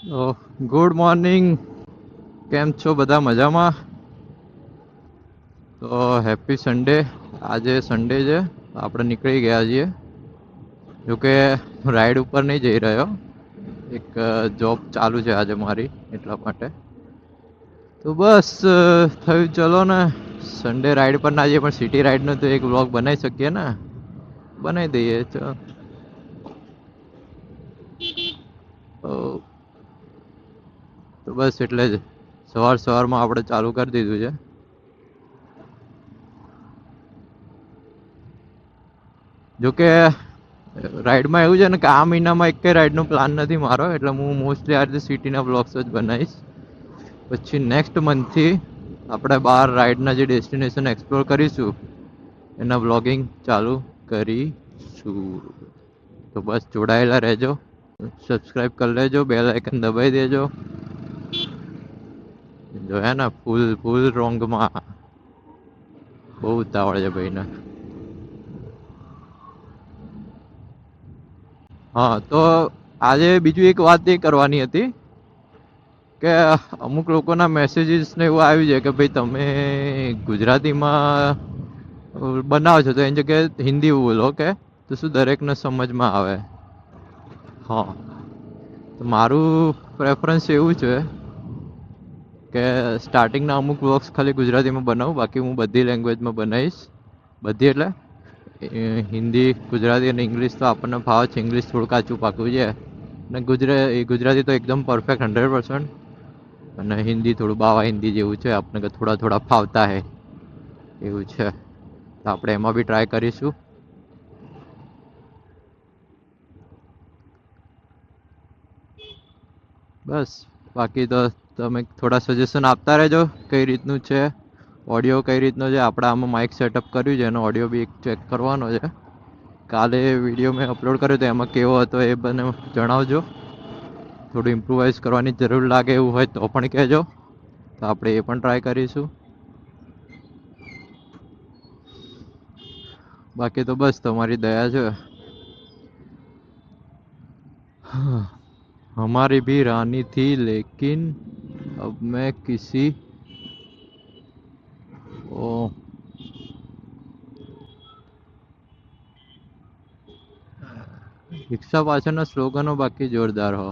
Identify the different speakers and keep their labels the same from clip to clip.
Speaker 1: તો good morning. કેમ છો બધા? મજામાં? તો હેપી સન્ડે. આજે સન્ડે છે, આપણે નીકળી ગયા છીએ. જોકે રાઈડ ઉપર નહીં જઈ રહ્યો, એક જોબ ચાલુ છે આજે મારી, એટલા માટે. તો બસ થયું, ચલો ને સન્ડે રાઈડ પર ના જઈએ પણ સિટી રાઈડનો તો એક વ્લોગ બનાવી શકીએ ને. બનાવી દઈએ. ચલો. તો બસ એટલે જ સવારમાં આપણે ચાલુ કરી દીધું છે. જોકે રાઈડમાં એવું છે ને કે આ મહિનામાં એક રાઈડનો પ્લાન નથી મારો, એટલે હું મોસ્ટલી આજે સિટીના બ્લોગ્સ જ બનાવીશ. પછી નેક્સ્ટ મંથથી આપણે બહાર રાઈડના જે ડેસ્ટિનેશન એક્સપ્લોર કરીશું એના બ્લોગિંગ ચાલુ કરીશું. તો બસ જોડાયેલા રહેજો, સબસ્ક્રાઈબ કરી લેજો, બેલ આઇકન દબાવી દેજો. જોયા ને, ફૂલ રોંગમાં બહુ ઉતાવળ છે ભાઈને. હા, તો આજે બીજું એક વાત એ કરવાની હતી કે અમુક લોકોના મેસેજીસ ને એવું આવ્યું છે કે ભાઈ તમે ગુજરાતીમાં બનાવો છો તો એની જગ્યાએ હિન્દી બોલો, કે તો શું દરેકને સમજમાં આવે. હા, તો મારું પ્રેફરન્સ એવું છે કે સ્ટાર્ટિંગના અમુક વ્લોગ્સ ખાલી ગુજરાતીમાં બનાવું, બાકી હું બધી લેંગ્વેજમાં બનાવીશ. બધી એટલે હિન્દી, ગુજરાતી અને ઇંગ્લિશ તો આપણને ફાવે છે. ઇંગ્લિશ થોડું કાચું પાકું છે, અને ગુજરાતી તો એકદમ પરફેક્ટ 100%. અને હિન્દી થોડું બાવા હિન્દી જેવું છે, આપણે કે થોડા ફાવતા હે એવું છે. તો આપણે એમાં બી ટ્રાય કરીશું. બસ બાકી તો તમે થોડા સજેશન આપતા રહેજો કઈ રીતનું છે, ઓડિયો કઈ રીતનો છે. આપણે આમાં માઇક સેટઅપ કર્યું છે, એનો ઓડિયો બી ચેક કરવાનો છે. કાલે વિડીયો મેં અપલોડ કર્યો તો એમાં કેવો હતો એ મને જણાવજો. થોડું ઇમ્પ્રુવાઇઝ કરવાની જરૂર લાગે એવું હોય તો પણ કહેજો, તો આપણે એ પણ ટ્રાય કરીશું. બાકી તો બસ તમારી દયા છે. हमारी भी रानी थी लेकिन अब मैं किसी ओ रिक्शा पाछળના સ્લોગનો બાકી જોરદાર હો.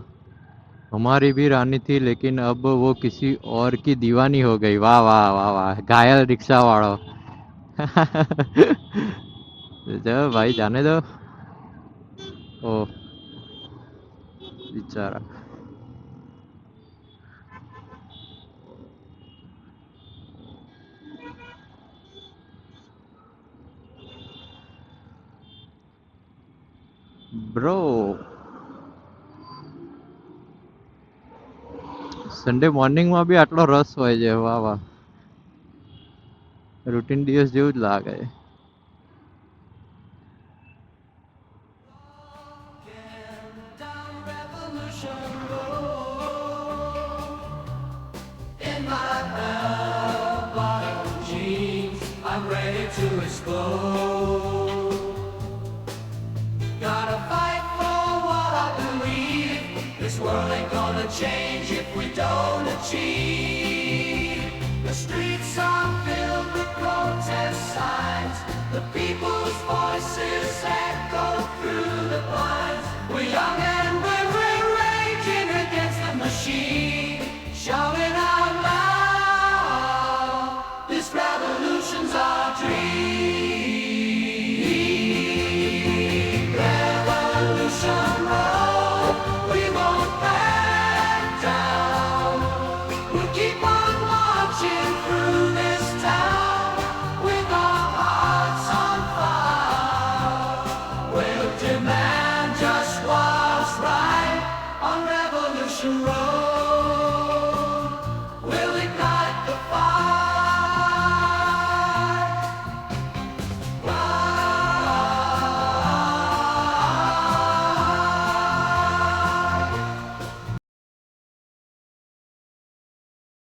Speaker 1: हमारी भी रानी थी लेकिन अब वो किसी और की दीवानी हो गई. वाह वाह वाह वाह, घायल रिक्शा वाળો. चलो भाई जाने दो. ओ बेचारा. બ્રો, સન્ડે મોર્નિંગમાં બી આટલો રસ હોય છે. વાહ વાહ, રૂટીન દિવસ જેવું જ લાગે. I'm ready to explode. Gotta fight for what I believe. This world ain't gonna change if we don't achieve. The streets are filled with protest signs. The people's voices echo through the blind.